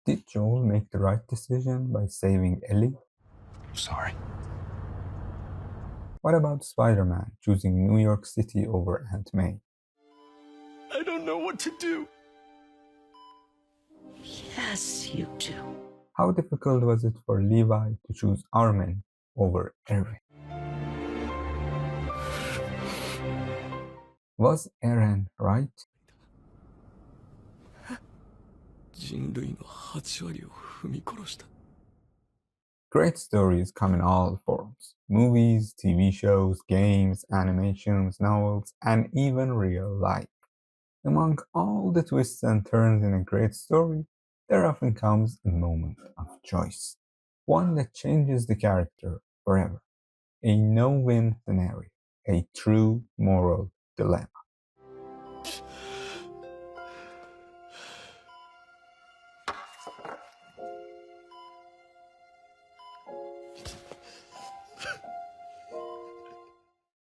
Did Joel make the right decision by saving Ellie? Sorry. What about Spider-Man choosing New York City over Aunt May? I don't know what to do. Yes, you do. How difficult was it for Levi to choose Armin over Erwin? Was Eren right? 人類の8割を踏み殺した。 Great stories come in all forms: movies, TV shows, games, animations, novels, and even real life. Among all the twists and turns in a great story, there often comes a moment of choice, one that changes the character forever. A no-win scenario, a true moral dilemma.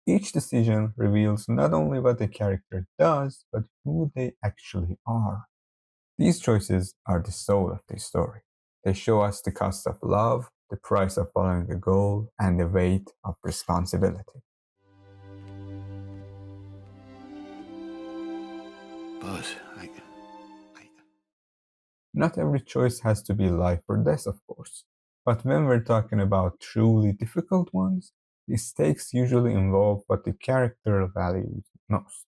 Each decision reveals not only what the character does, but who they actually are. These choices are the soul of the story. They show us the cost of love, the price of following a goal, and the weight of responsibility. But Not every choice has to be life or death, of course. But when we're talking about truly difficult ones, the stakes usually involve what the character values most.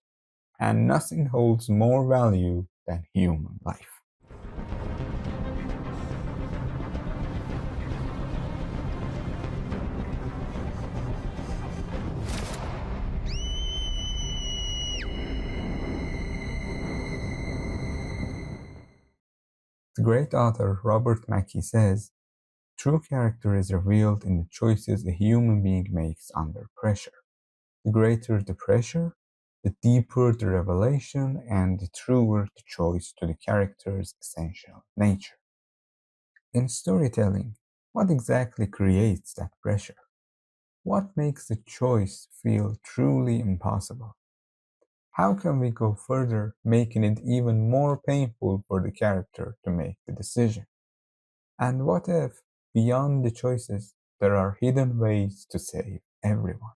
And nothing holds more value than human life. The great author Robert Mackey says, "True character is revealed in the choices a human being makes under pressure. The greater the pressure, the deeper the revelation, and the truer the choice to the character's essential nature." In storytelling, what exactly creates that pressure? What makes the choice feel truly impossible? How can we go further, making it even more painful for the character to make the decision? And what if, beyond the choices, there are hidden ways to save everyone?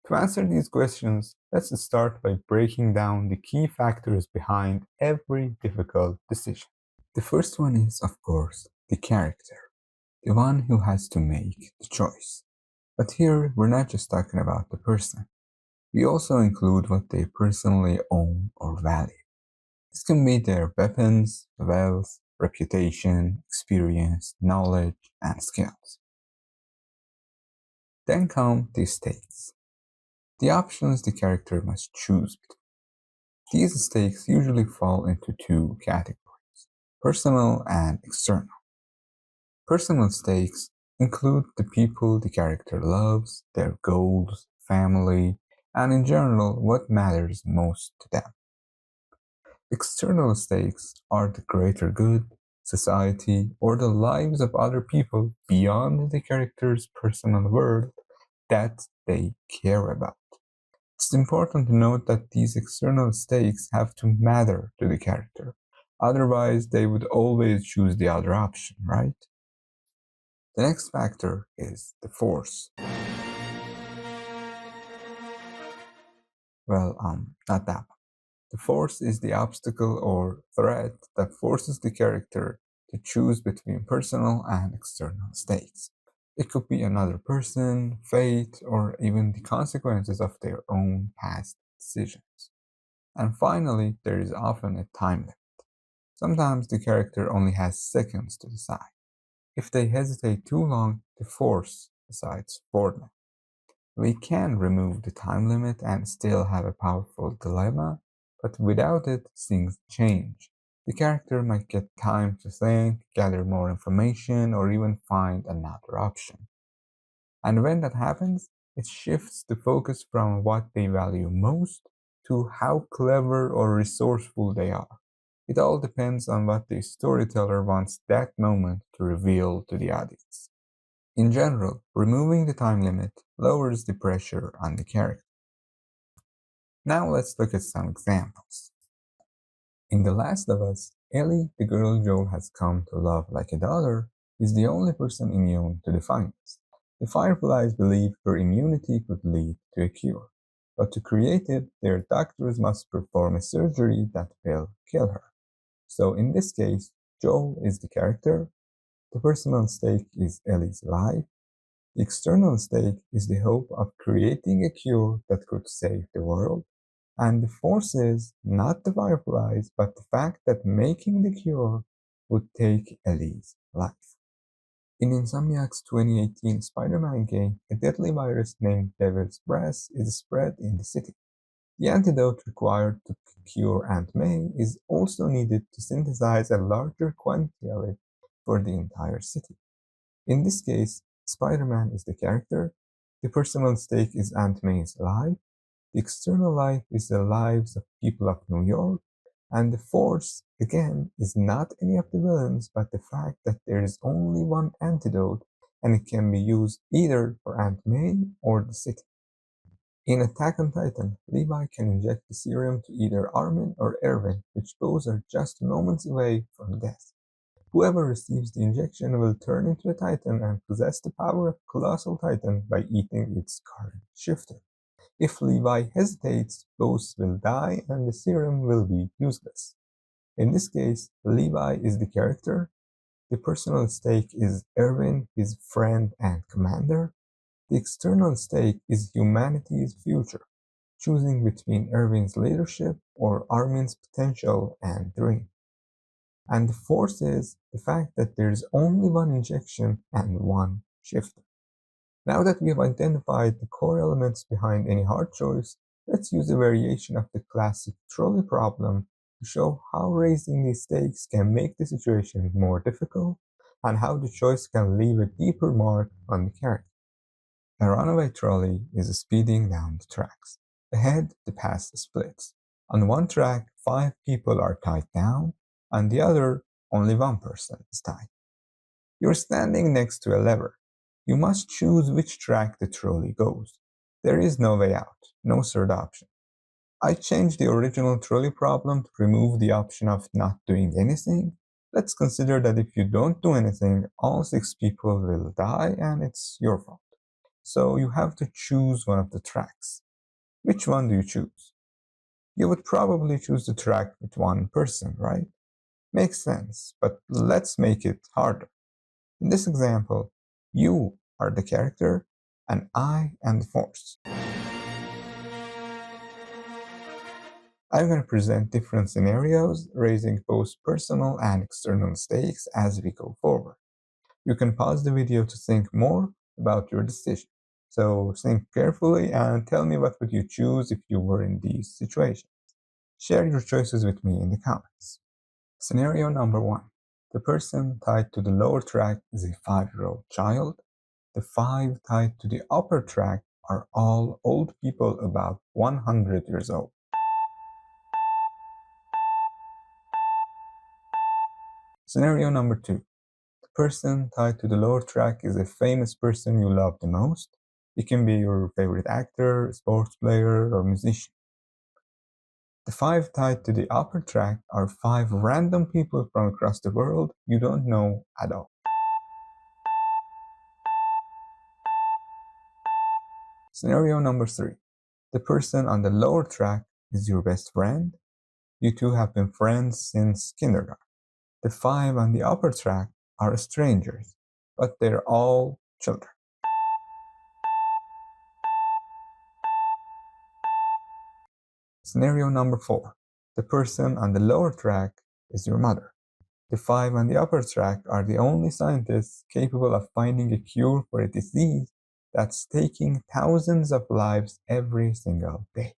To answer these questions, let's start by breaking down the key factors behind every difficult decision. The first one is, of course, the character, the one who has to make the choice. But here, we're not just talking about the person. We also include what they personally own or value. This can be their weapons, wealth, reputation, experience, knowledge, and skills. Then come the stakes, the options the character must choose between. These stakes usually fall into two categories: personal and external. Personal stakes include the people the character loves, their goals, family, and in general, what matters most to them. External stakes are the greater good, society, or the lives of other people beyond the character's personal world that they care about. It's important to note that these external stakes have to matter to the character. Otherwise, they would always choose the other option, right? The next factor is the force. Well, not that one. The force is the obstacle or threat that forces the character to choose between personal and external states. It could be another person, fate, or even the consequences of their own past decisions. And finally, there is often a time limit. Sometimes the character only has seconds to decide. If they hesitate too long, the force decides for them. We can remove the time limit and still have a powerful dilemma, but without it, things change. The character might get time to think, gather more information, or even find another option. And when that happens, it shifts the focus from what they value most to how clever or resourceful they are. It all depends on what the storyteller wants that moment to reveal to the audience. In general, removing the time limit lowers the pressure on the character. Now let's look at some examples. In The Last of Us, Ellie, the girl Joel has come to love like a daughter, is the only person immune to the virus. The Fireflies believe her immunity could lead to a cure, but to create it, their doctors must perform a surgery that will kill her. So in this case, Joel is the character, the personal stake is Ellie's life, the external stake is the hope of creating a cure that could save the world, and the force is not the fireflies, but the fact that making the cure would take Ellie's life. In Insomniac's 2018 Spider-Man game, a deadly virus named Devil's Breath is spread in the city. The antidote required to cure Aunt May is also needed to synthesize a larger quantity of it for the entire city. In this case, Spider-Man is the character, the personal stake is Aunt May's life, the external life is the lives of people of New York, and the force, again, is not any of the villains, but the fact that there is only one antidote and it can be used either for Aunt May or the city. In Attack on Titan, Levi can inject the serum to either Armin or Erwin, which both are just moments away from death. Whoever receives the injection will turn into a Titan and possess the power of Colossal Titan by eating its current shifter. If Levi hesitates, both will die and the serum will be useless. In this case, Levi is the character, the personal stake is Erwin, his friend and commander, the external stake is humanity's future, choosing between Erwin's leadership or Armin's potential and dream. And the force is the fact that there is only one injection and one shifter. Now that we have identified the core elements behind any hard choice, let's use a variation of the classic trolley problem to show how raising these stakes can make the situation more difficult and how the choice can leave a deeper mark on the character. A runaway trolley is speeding down the tracks. Ahead, the path splits. On one track, 5 people are tied down. On the other, only one person is tied. You're standing next to a lever. You must choose which track the trolley goes. There is no way out, no third option. I changed the original trolley problem to remove the option of not doing anything. Let's consider that if you don't do anything, all 6 people will die and it's your fault. So you have to choose one of the tracks. Which one do you choose? You would probably choose the track with one person, right? Makes sense, but let's make it harder. In this example, you are the character and I am the force. I'm going to present different scenarios, raising both personal and external stakes as we go forward. You can pause the video to think more about your decision. So think carefully and tell me what would you choose if you were in these situations. Share your choices with me in the comments. Scenario number 1. The person tied to the lower track is a 5-year-old child. The 5 tied to the upper track are all old people about 100 years old. Scenario number 2. The person tied to the lower track is a famous person you love the most. It can be your favorite actor, sports player, or musician. The 5 tied to the upper track are 5 random people from across the world you don't know at all. Scenario number 3. The person on the lower track is your best friend. You two have been friends since kindergarten. The 5 on the upper track are strangers, but they're all children. Scenario number 4. The person on the lower track is your mother. The 5 on the upper track are the only scientists capable of finding a cure for a disease that's taking thousands of lives every single day.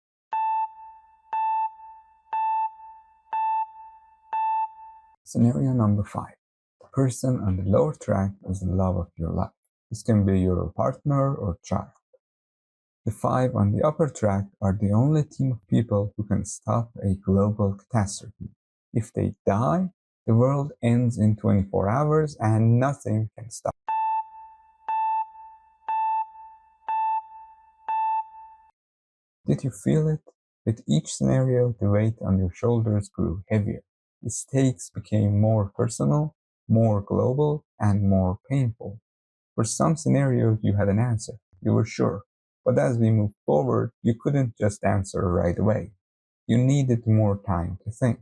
Scenario number 5. The person on the lower track is the love of your life. This can be your partner or child. The 5 on the upper track are the only team of people who can stop a global catastrophe. If they die, the world ends in 24 hours and nothing can stop. Did you feel it? With each scenario, the weight on your shoulders grew heavier. The stakes became more personal, more global, and more painful. For some scenarios, you had an answer. You were sure. But as we moved forward, you couldn't just answer right away. You needed more time to think.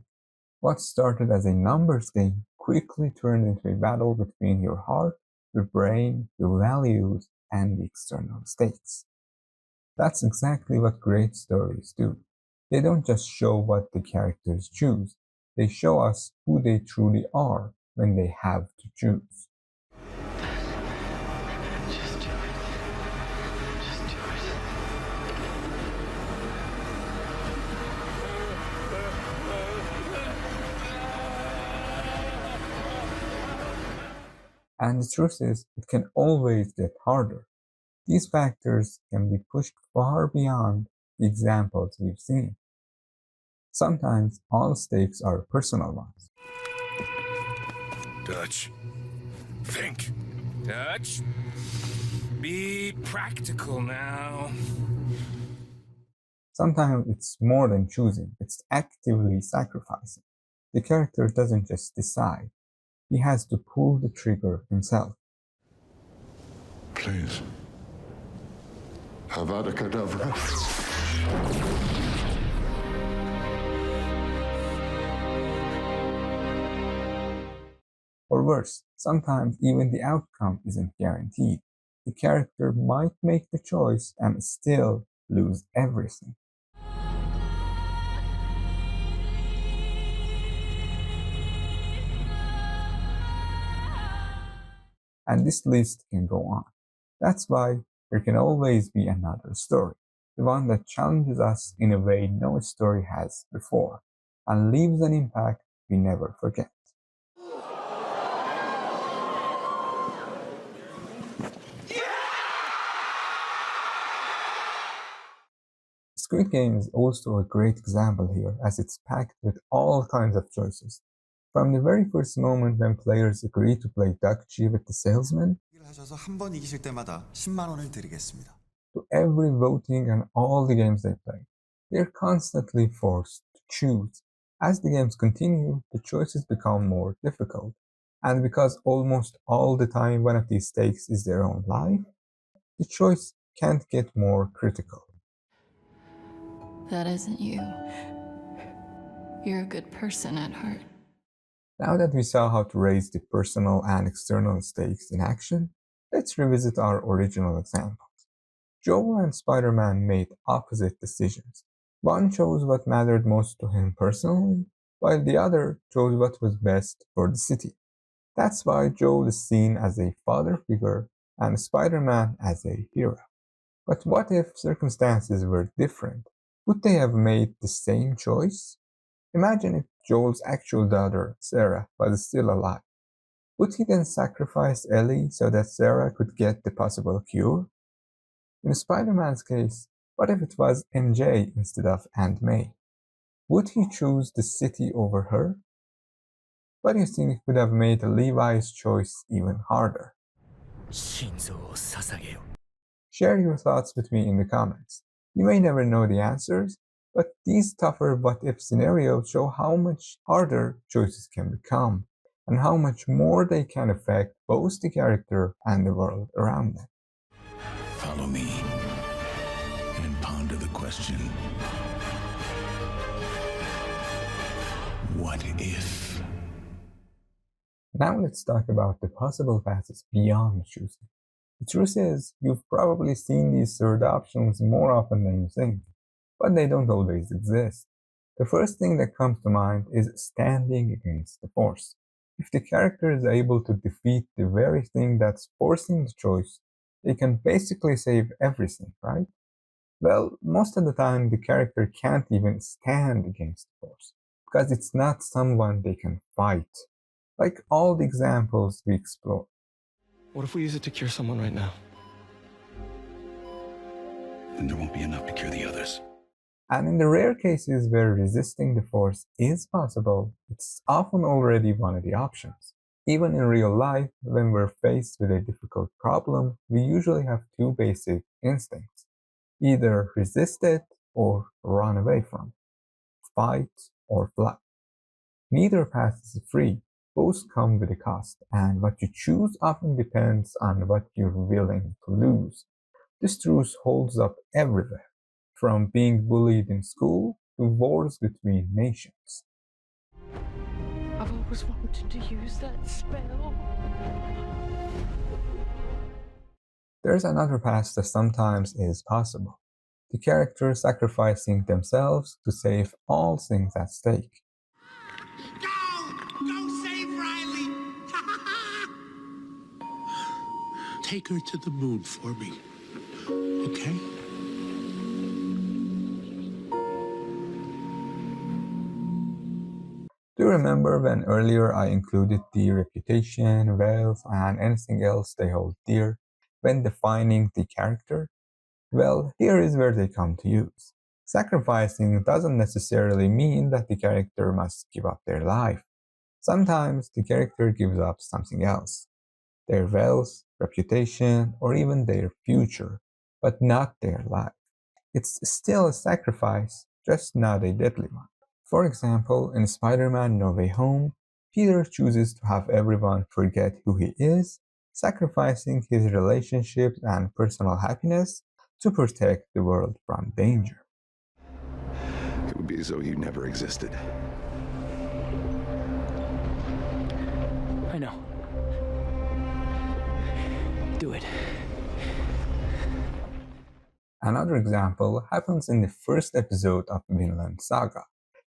What started as a numbers game quickly turned into a battle between your heart, your brain, your values, and the external states. That's exactly what great stories do. They don't just show what the characters choose, they show us who they truly are when they have to choose. Just do it. Just do it. And the truth is, it can always get harder. These factors can be pushed far beyond the examples we've seen. Sometimes all stakes are personal ones. Dutch. Think. Dutch. Be practical now. Sometimes it's more than choosing, it's actively sacrificing. The character doesn't just decide, he has to pull the trigger himself. Please. Avada Kedavra. Or worse, sometimes even the outcome isn't guaranteed. The character might make the choice and still lose everything. And this list can go on. That's why there can always be another story, the one that challenges us in a way no story has before, and leaves an impact we never forget. Squid Game is also a great example here, as it's packed with all kinds of choices. From the very first moment when players agree to play Dakchi with the salesman, 하셔서 한 번 이기실 때마다 10만 원을 드리겠습니다. to every voting and all the games they play, they're constantly forced to choose. As the games continue, the choices become more difficult. And because almost all the time one of these stakes is their own life, the choice can't get more critical. That isn't you. You're a good person at heart. Now that we saw how to raise the personal and external stakes in action, let's revisit our original examples. Joel and Spider-Man made opposite decisions. One chose what mattered most to him personally, while the other chose what was best for the city. That's why Joel is seen as a father figure and Spider-Man as a hero. But what if circumstances were different? Would they have made the same choice? Imagine if Joel's actual daughter, Sarah, was still alive. Would he then sacrifice Ellie so that Sarah could get the possible cure? In Spider-Man's case, what if it was MJ instead of Aunt May? Would he choose the city over her? What do you think would have made Levi's choice even harder? 心臓を捧げよ。 Share your thoughts with me in the comments. You may never know the answers, but these tougher what-if scenarios show how much harder choices can become, and how much more they can affect both the character and the world around them. Follow me and ponder the question. What if? Now let's talk about the possible paths beyond choosing. The truth is, you've probably seen these third options more often than you think, but they don't always exist. The first thing that comes to mind is standing against the force. If the character is able to defeat the very thing that's forcing the choice, they can basically save everything, right? Well, most of the time the character can't even stand against the force, because it's not someone they can fight, like all the examples we explore. What if we use it to cure someone right now? Then there won't be enough to cure the others. And in the rare cases where resisting the force is possible, it's often already one of the options. Even in real life, when we're faced with a difficult problem, we usually have two basic instincts. Either resist it or run away from, fight or fly. Neither path is free, both come with a cost, and what you choose often depends on what you're willing to lose. This truth holds up everywhere, from being bullied in school to wars between nations. I've always wanted to use that spell. There's another path that sometimes is possible. The character sacrificing themselves to save all things at stake. Go! Go save Riley! Take her to the moon for me. Okay? Do you remember when earlier I included the reputation, wealth, and anything else they hold dear when defining the character? Well, here is where they come to use. Sacrificing doesn't necessarily mean that the character must give up their life. Sometimes the character gives up something else, their wealth, reputation, or even their future, but not their life. It's still a sacrifice, just not a deadly one. For example, in Spider-Man No Way Home, Peter chooses to have everyone forget who he is, sacrificing his relationships and personal happiness to protect the world from danger. It would be as though you never existed. I know. Do it. Another example happens in the first episode of Vinland Saga,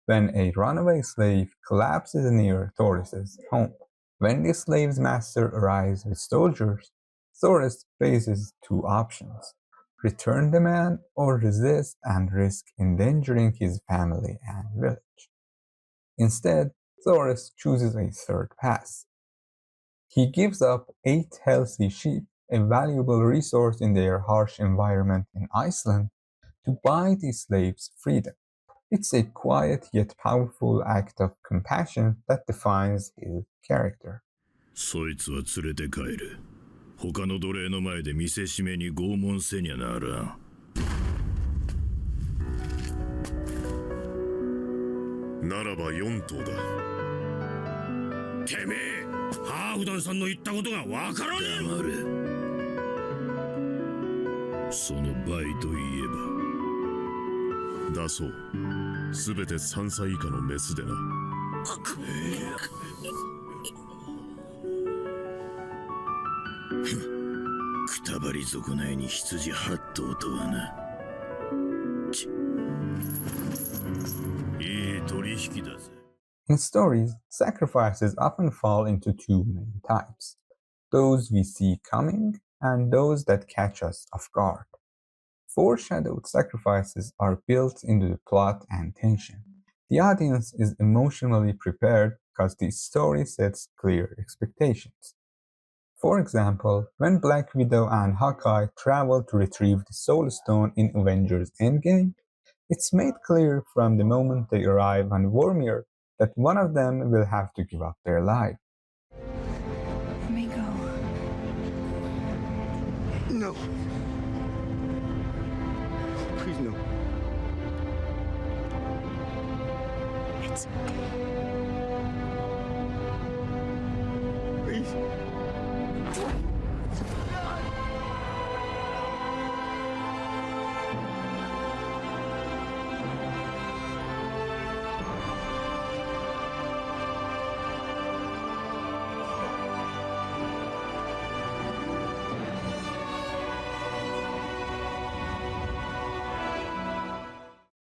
when a runaway slave collapses near Thoris's home. When the slave's master arrives with soldiers, Thoris faces two options: return the man or resist and risk endangering his family and village. Instead, Thoris chooses a third path. He gives up 8 healthy sheep, a valuable resource in their harsh environment in Iceland, to buy the slave's freedom. It's a quiet yet powerful act of compassion that defines his character. そいつは連れて帰る。他の奴隷の前で見せしめに拷問せにゃならん。ならば4頭だ。てめえ、ハーフダンさんの言ったことがわからねえ。黙れ。その倍といえば。だそう。すべて3歳以下のメスでな。くたばり損ないに羊8頭とはな。いい取引だぜ。In stories, sacrifices often fall into two main types: those we see coming and those that catch us off guard. Foreshadowed sacrifices are built into the plot and tension. The audience is emotionally prepared because the story sets clear expectations. For example, when Black Widow and Hawkeye travel to retrieve the Soul Stone in Avengers Endgame, it's made clear from the moment they arrive on Vormir that one of them will have to give up their life. Let me go. No. Please, no. It's Please.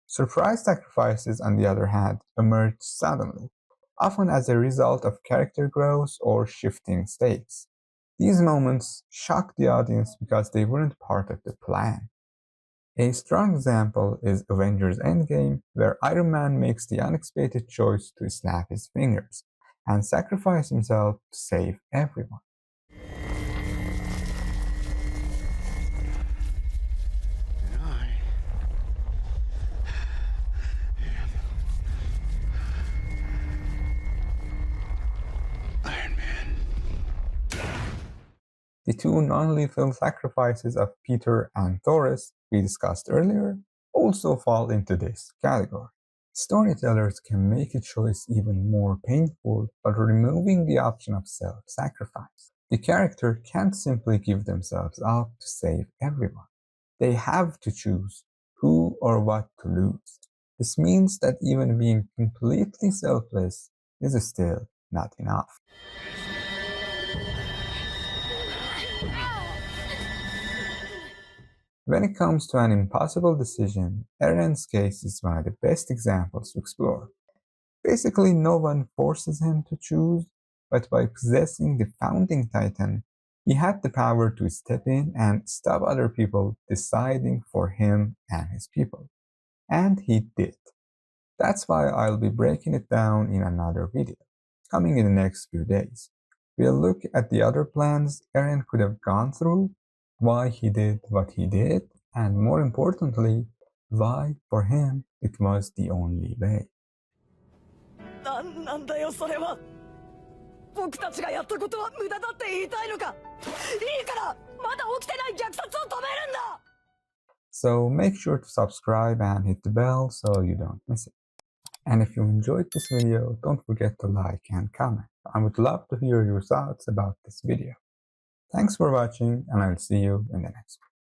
Surprise sacrifices, on the other hand, emerge suddenly, often as a result of character growth or shifting stakes. These moments shock the audience because they weren't part of the plan. A strong example is Avengers Endgame, where Iron Man makes the unexpected choice to snap his fingers and sacrifice himself to save everyone. And I am Iron Man. The two non-lethal sacrifices of Peter and Thoris we discussed earlier also fall into this category. Storytellers can make a choice even more painful by removing the option of self-sacrifice. The character can't simply give themselves up to save everyone. They have to choose who or what to lose. This means that even being completely selfless is still not enough. When it comes to an impossible decision, Eren's case is one of the best examples to explore. Basically, no one forces him to choose, but by possessing the founding titan, he had the power to step in and stop other people deciding for him and his people. And he did. That's why I'll be breaking it down in another video, coming in the next few days. We'll look at the other plans Eren could have gone through, why he did what he did, and more importantly, why for him it was the only way. なんだよそれは。僕たちがやったことは無駄だって言いたいのか。いいから、まだ起きてない虐殺を止めるんだ。So make sure to subscribe and hit the bell so you don't miss it. And if you enjoyed this video, don't forget to like and comment. I would love to hear your thoughts about this video. Thanks for watching, and I'll see you in the next one.